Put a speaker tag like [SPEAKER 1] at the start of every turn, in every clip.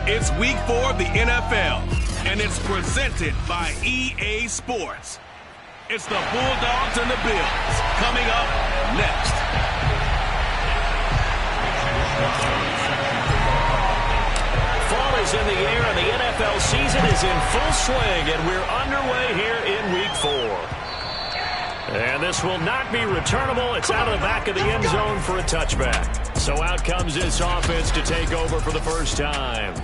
[SPEAKER 1] It's week 4 of the NFL, and it's presented by EA Sports. It's the Bulldogs and the Bills coming up next.
[SPEAKER 2] Fall is in the air, and the NFL season is in full swing, and we're underway here in week 4. And this will not be returnable. It's out of the back of the end zone for a touchback. So out comes this offense to take over for the first time.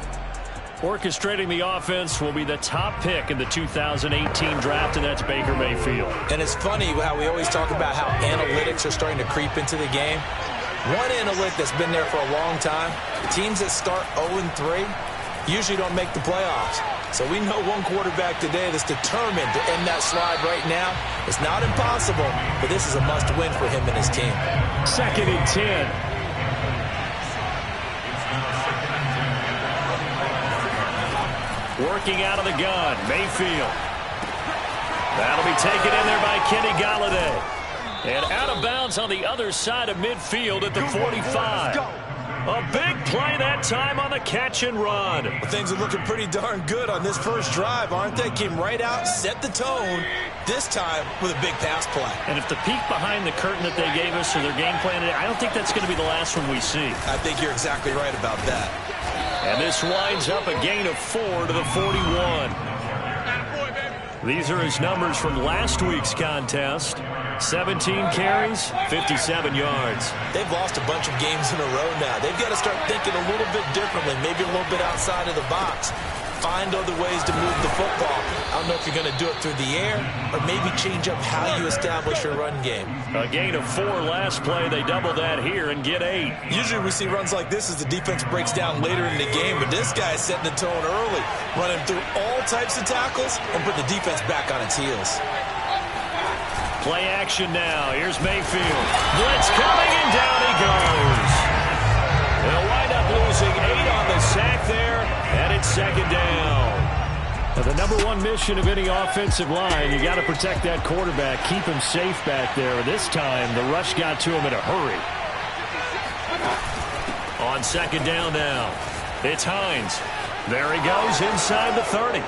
[SPEAKER 2] Orchestrating the offense will be the top pick in the 2018 draft, and that's Baker Mayfield.
[SPEAKER 3] And it's funny how we always talk about how analytics are starting to creep into the game. One analytic that's been there for a long time, the teams that start 0-3 usually don't make the playoffs. So we know one quarterback today that's determined to end that slide right now. It's not impossible, but this is a must-win for him and his team.
[SPEAKER 2] 2nd and 10. Working out of the gun, Mayfield. That'll be taken in there by Kenny Golladay. And out of bounds on the other side of midfield at the 45. A big play that time on the catch and run.
[SPEAKER 3] Well, things are looking pretty darn good on this first drive, aren't they? Came right out, set the tone, this time with a big pass play.
[SPEAKER 2] And if the peek behind the curtain that they gave us or their game plan, I don't think that's going to be the last one we see.
[SPEAKER 3] I think you're exactly right about that.
[SPEAKER 2] And this winds up a gain of 4 to the 41. These are his numbers from last week's contest. 17 carries, 57 yards.
[SPEAKER 3] They've lost a bunch of games in a row now. They've got to start thinking a little bit differently, maybe a little bit outside of the box. Find other ways to move the football. I don't know if you're going to do it through the air or maybe change up how you establish your run game.
[SPEAKER 2] A gain of 4 last play. They double that here and get 8.
[SPEAKER 3] Usually we see runs like this as the defense breaks down later in the game, but this guy is setting the tone early, running through all types of tackles and put the defense back on its heels.
[SPEAKER 2] Play action now. Here's Mayfield. Blitz coming, and down he goes. They'll wind up losing 8 on the sack there, and it's 2nd down. Now, the number 1 mission of any offensive line, you got to protect that quarterback, keep him safe back there. This time, the rush got to him in a hurry. On 2nd down now, it's Hines. There he goes inside the 30.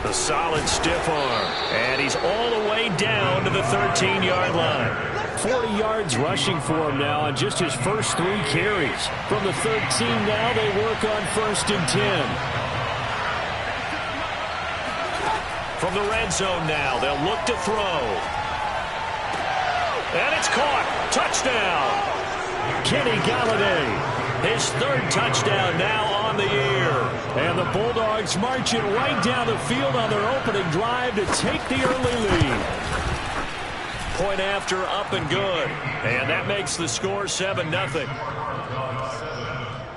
[SPEAKER 2] A solid stiff arm. And he's all the way down to the 13-yard line. 40 yards rushing for him now on just his first 3 carries. From the 13 now, they work on 1st and 10. From the red zone now, they'll look to throw. And it's caught. Touchdown. Kenny Golladay. His 3rd touchdown now on the year. And the Bulldogs march it right down the field on their opening drive to take the early lead. Point after, up and good. And that makes the score 7-0.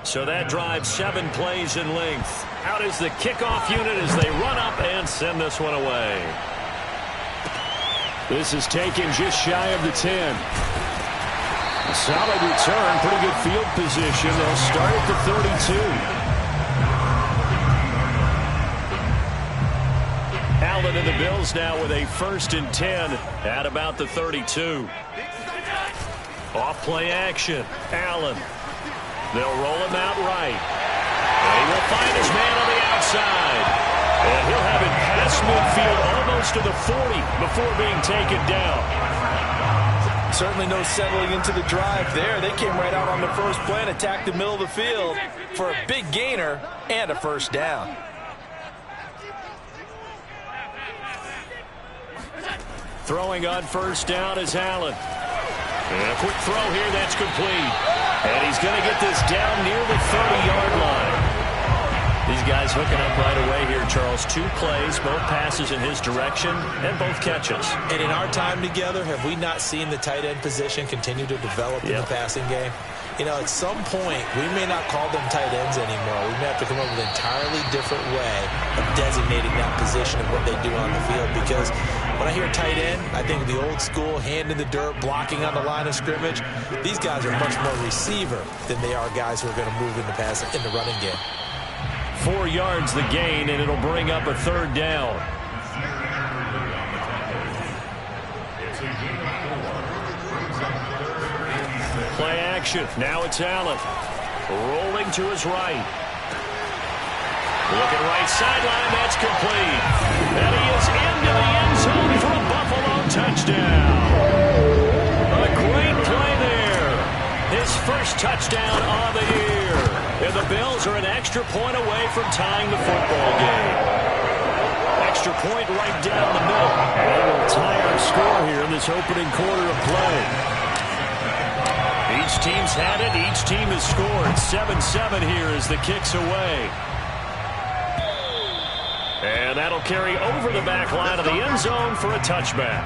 [SPEAKER 2] So that drives 7 plays in length. Out is the kickoff unit as they run up and send this one away. This is taken just shy of the 10. Solid return, pretty good field position. They'll start at the 32. Allen and the Bills now with a 1st and 10 at about the 32. Off play action. Allen. They'll roll him out right. And he will find his man on the outside. And he'll have it past midfield almost to the 40 before being taken down.
[SPEAKER 3] Certainly no settling into the drive there. They came right out on the first play and attacked the middle of the field for a big gainer and a 1st down.
[SPEAKER 2] Throwing on 1st down is Allen. And a quick throw here, that's complete. And he's going to get this down near the 30-yard line. These guys hooking up right away here, Charles. 2 plays, both passes in his direction, and both catches.
[SPEAKER 3] And in our time together, have we not seen the tight end position continue to develop in the passing game? You know, at some point, we may not call them tight ends anymore. We may have to come up with an entirely different way of designating that position and what they do on the field. Because when I hear tight end, I think of the old school, hand in the dirt, blocking on the line of scrimmage. These guys are much more receiver than they are guys who are going to move in the running game.
[SPEAKER 2] 4 yards the gain, and it'll bring up a 3rd down. Play action. Now it's Allen. Rolling to his right. Looking right sideline, that's complete. And he is into the end zone for a Buffalo touchdown. A great play there. His first touchdown on the year. And the Bills are an extra point away from tying the football game. Extra point right down the middle. They will tie our score here in this opening quarter of play. Each team's had it. Each team has scored. 7-7 here as the kick's away. And that'll carry over the back line of the end zone for a touchback.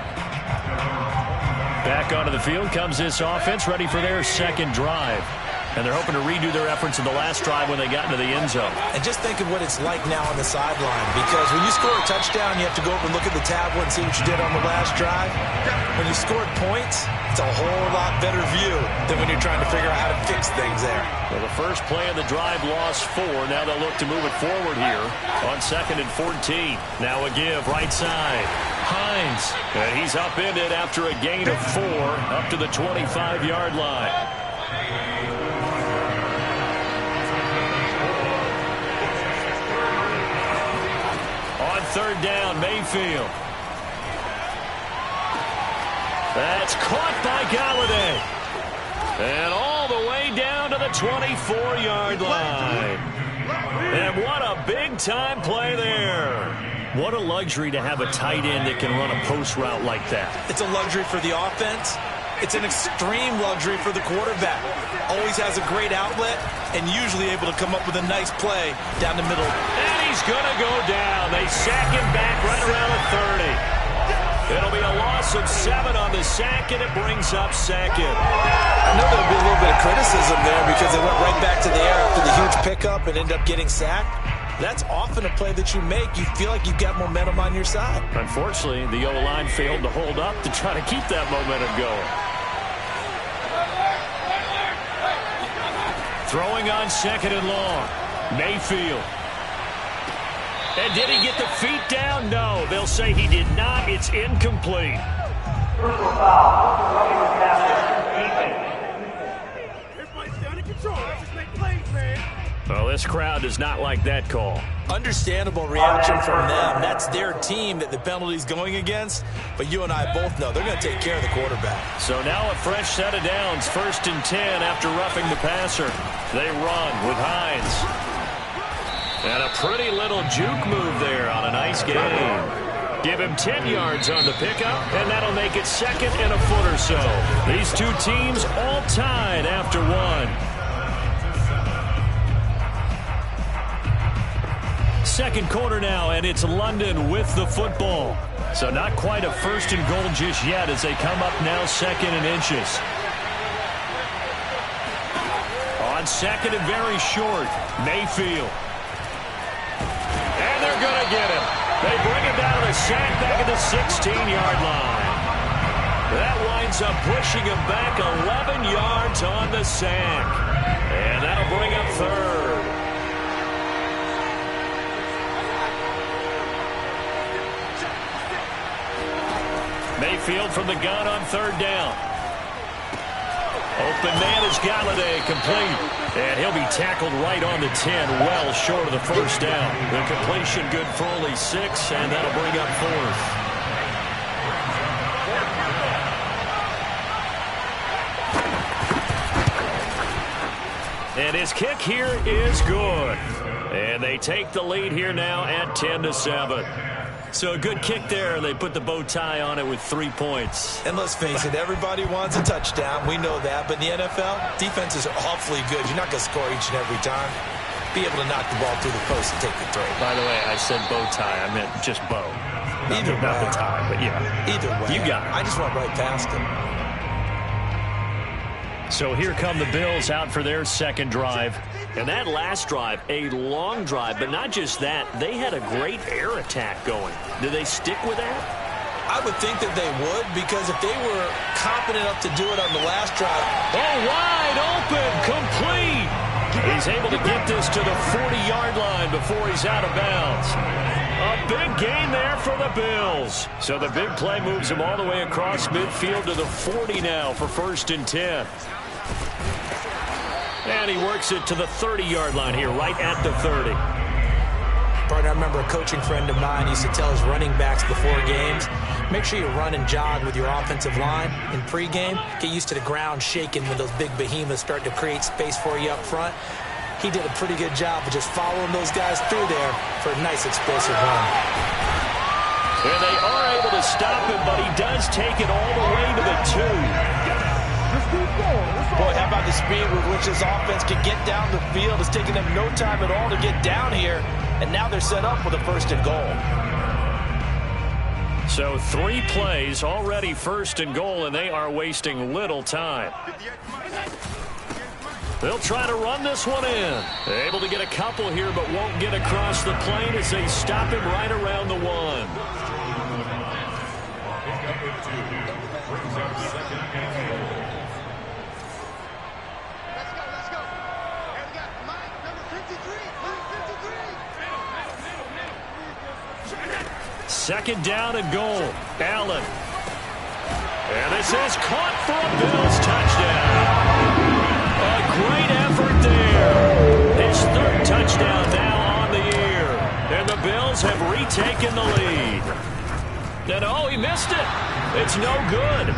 [SPEAKER 2] Back onto the field comes this offense, ready for their second drive. And they're hoping to redo their efforts in the last drive when they got into the end zone.
[SPEAKER 3] And just think of what it's like now on the sideline, because when you score a touchdown, you have to go over and look at the tablet and see what you did on the last drive. When you scored points, it's a whole lot better view than when you're trying to figure out how to fix things there.
[SPEAKER 2] Well, the first play of the drive lost 4. Now they'll look to move it forward here on 2nd and 14. Now a give right side. Hines. And he's upended after a gain of 4 up to the 25-yard line. Third down, Mayfield. That's caught by Golladay. And all the way down to the 24-yard line. And what a big-time play there. What a luxury to have a tight end that can run a post route like that.
[SPEAKER 3] It's a luxury for the offense. It's an extreme luxury for the quarterback. Always has a great outlet and usually able to come up with a nice play down the middle.
[SPEAKER 2] And he's going to go down. They sack him back right around the 30. It'll be a loss of 7 on the sack, and it brings up 2nd.
[SPEAKER 3] I know there'll be a little bit of criticism there because they went right back to the air after the huge pickup and ended up getting sacked. That's often a play that you make. You feel like you've got momentum on your side.
[SPEAKER 2] Unfortunately, the O-line failed to hold up to try to keep that momentum going. Throwing on 2nd and long. Mayfield. And did he get the feet down? No. They'll say he did not. It's incomplete.
[SPEAKER 4] Everybody's down in control. Let's just make plays, man.
[SPEAKER 2] Well, this crowd does not like that call.
[SPEAKER 3] Understandable reaction from them. That's their team that the penalty's going against. But you and I both know they're going to take care of the quarterback.
[SPEAKER 2] So now a fresh set of downs. 1st and 10 after roughing the passer. They run with Hines. And a pretty little juke move there on a nice game. Give him 10 yards on the pickup, and that'll make it 2nd and a foot or so. These two teams all tied after 1. 2nd quarter now, and it's London with the football. So not quite a 1st and goal just yet as they come up now 2nd and inches. On 2nd and very short, Mayfield. And they're going to get him. They bring him down to the sack back at the 16-yard line. That winds up pushing him back 11 yards on the sack. And that'll bring up 3rd. Mayfield from the gun on 3rd down. Open man is Golladay, complete. And he'll be tackled right on the 10, well short of the 1st down. The completion good for only 6, and that'll bring up 4th. And his kick here is good. And they take the lead here now at 10-7. So a good kick there, and they put the bow tie on it with 3 points.
[SPEAKER 3] And let's face it, everybody wants a touchdown. We know that. But in the NFL, defenses are awfully good. You're not going to score each and every time. Be able to knock the ball through the post and take the throw.
[SPEAKER 2] By the way, I said bow tie. I meant just bow.
[SPEAKER 3] Either way.
[SPEAKER 2] Not the tie, but yeah.
[SPEAKER 3] Either way.
[SPEAKER 2] You got it.
[SPEAKER 3] I just went right past him.
[SPEAKER 2] So here come the Bills out for their 2nd drive. And that last drive, a long drive, but not just that. They had a great air attack going. Do they stick with that?
[SPEAKER 3] I would think that they would, because if they were confident enough to do it on the last drive.
[SPEAKER 2] Oh, wide open, complete. He's able to get this to the 40-yard line before he's out of bounds. A big gain there for the Bills. So the big play moves him all the way across midfield to the 40 now for 1st and 10. And he works it to the 30-yard line here, right at the 30.
[SPEAKER 3] Partner, I remember a coaching friend of mine used to tell his running backs before games, make sure you run and jog with your offensive line in pregame. Get used to the ground shaking when those big behemoths start to create space for you up front. He did a pretty good job of just following those guys through there for a nice explosive run.
[SPEAKER 2] And they are able to stop him, but he does take it all the way to the 2.
[SPEAKER 3] Boy, how about the speed with which this offense can get down the field? It's taking them no time at all to get down here. And now they're set up with a 1st and goal.
[SPEAKER 2] So 3 plays, already 1st and goal, and they are wasting little time. They'll try to run this one in. Able to get a couple here, but won't get across the plane as they stop him right around the 1. Second down and goal. Allen. And this is caught for a Bills touchdown. A great effort there. His 3rd touchdown now on the year. And the Bills have retaken the lead. And oh, he missed it. It's no good.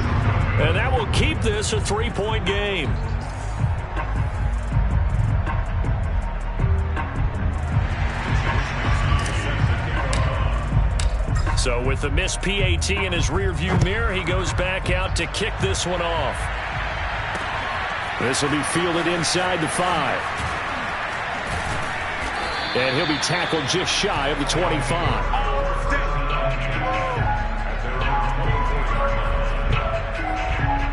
[SPEAKER 2] And that will keep this a 3-point game. So with the missed PAT in his rearview mirror, he goes back out to kick this one off. This will be fielded inside the 5. And he'll be tackled just shy of the 25.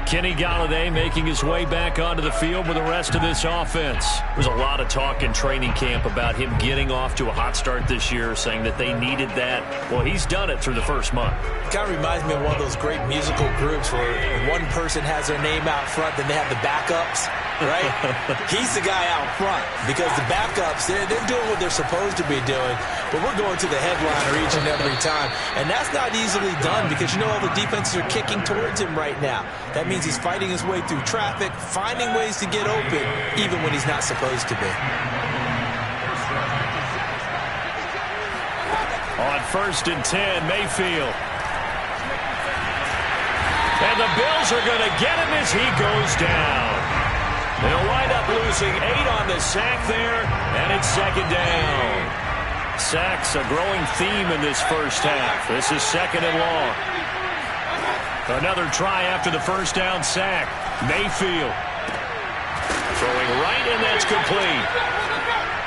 [SPEAKER 2] Kenny Golladay making his way back onto the field with the rest of this offense. There's a lot of talk in training camp about him getting off to a hot start this year, saying that they needed that. Well, he's done it through the first month.
[SPEAKER 3] It kind of reminds me of one of those great musical groups where one person has their name out front, then they have the backups, right? He's the guy out front because the backups, they're doing what they're supposed to be doing, but we're going to the headliner each and every time. And that's not easily done because, you know, all the defenses are kicking towards him right now. That means he's fighting his way through traffic, finding ways to get open, even when he's not supposed to be.
[SPEAKER 2] On 1st and 10, Mayfield. And the Bills are going to get him as he goes down. They'll wind up losing 8 on the sack there, and it's 2nd down. Sacks a growing theme in this first half. This is 2nd and long. Another try after the 1st down sack. Mayfield throwing right, and that's complete.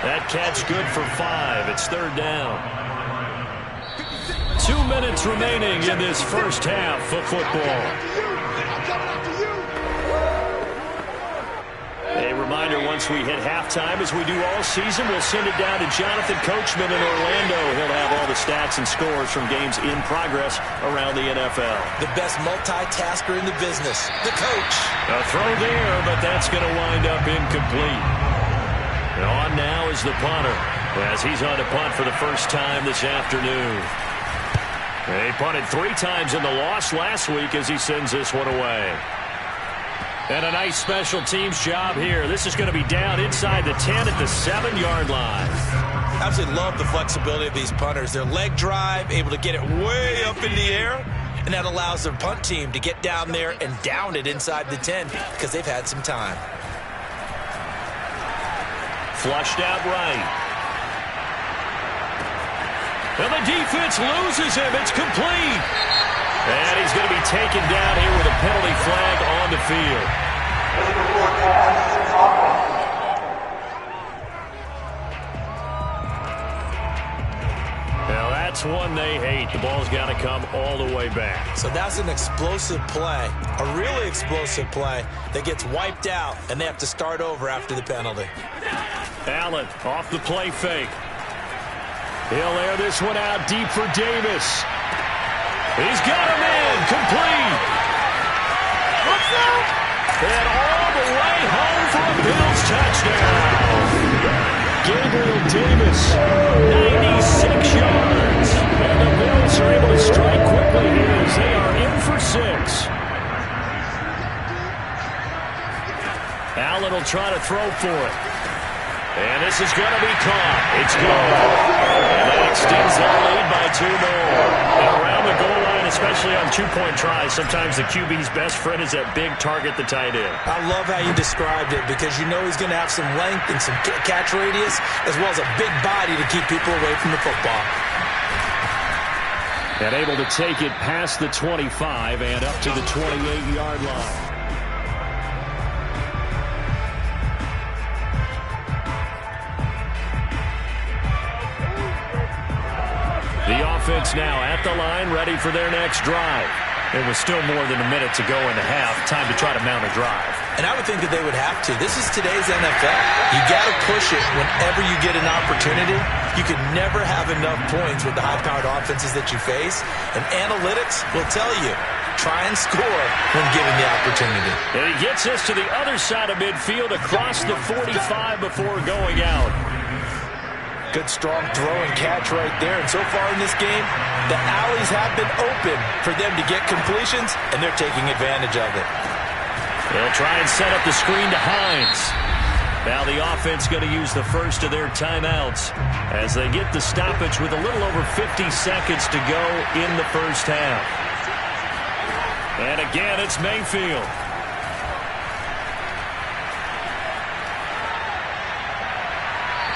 [SPEAKER 2] That catch good for 5. It's 3rd down. 2 minutes remaining in this first half of football. A reminder, once we hit halftime, as we do all season, we'll send it down to Jonathan Coachman in Orlando. He'll have all the stats and scores from games in progress around the NFL.
[SPEAKER 3] The best multitasker in the business, the coach.
[SPEAKER 2] A throw there, but that's going to wind up incomplete. And on now is the punter, as he's on to punt for the first time this afternoon. He punted 3 times in the loss last week as he sends this one away. And a nice special teams job here. This is going to be down inside the 10 at the 7-yard line.
[SPEAKER 3] I absolutely love the flexibility of these punters. Their leg drive, able to get it way up in the air, and that allows their punt team to get down there and down it inside the 10 because they've had some time.
[SPEAKER 2] Flushed out right. And the defense loses him. It's complete. And he's going to be taken down here with a penalty flag on the field. Now that's one they hate. The ball's got to come all the way back.
[SPEAKER 3] So that's an explosive play, a really explosive play that gets wiped out, and they have to start over after the penalty.
[SPEAKER 2] Allen off the play fake. He'll air this one out deep for Davis. He's got him in, complete. And all the way home for a Bills touchdown. Gabriel Davis, 96 yards. And the Bills are able to strike quickly here as they are in for 6. Allen will try to throw for it. And this is going to be caught. It's good. And that extends their lead by 2 more. And around the goal line, especially on 2-point tries, sometimes the QB's best friend is that big target, the tight end.
[SPEAKER 3] I love how you described it because you know he's going to have some length and some catch radius as well as a big body to keep people away from the football.
[SPEAKER 2] And able to take it past the 25 and up to the 28-yard line. The offense now at the line, ready for their next drive. It was still more than a minute to go in the half. Time to try to mount a drive.
[SPEAKER 3] And I would think that they would have to. This is today's NFL. You got to push it whenever you get an opportunity. You can never have enough points with the high-powered offenses that you face. And analytics will tell you, try and score when given the opportunity.
[SPEAKER 2] And he gets us to the other side of midfield across the 45 before going out.
[SPEAKER 3] Good, strong throw and catch right there. And so far in this game, the alleys have been open for them to get completions, and they're taking advantage of it.
[SPEAKER 2] They'll try and set up the screen to Hines. Now the offense going to use the first of their timeouts as they get the stoppage with a little over 50 seconds to go in the first half. And again, it's Mayfield.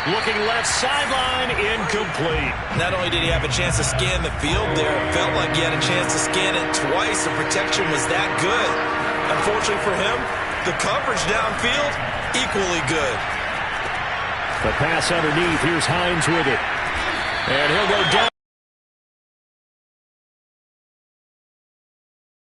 [SPEAKER 2] Looking left sideline, incomplete.
[SPEAKER 3] Not only did he have a chance to scan the field there, it felt like he had a chance to scan it twice. The protection was that good. Unfortunately for him, the coverage downfield, equally good.
[SPEAKER 2] The pass underneath. Here's Hines with it. And he'll go down.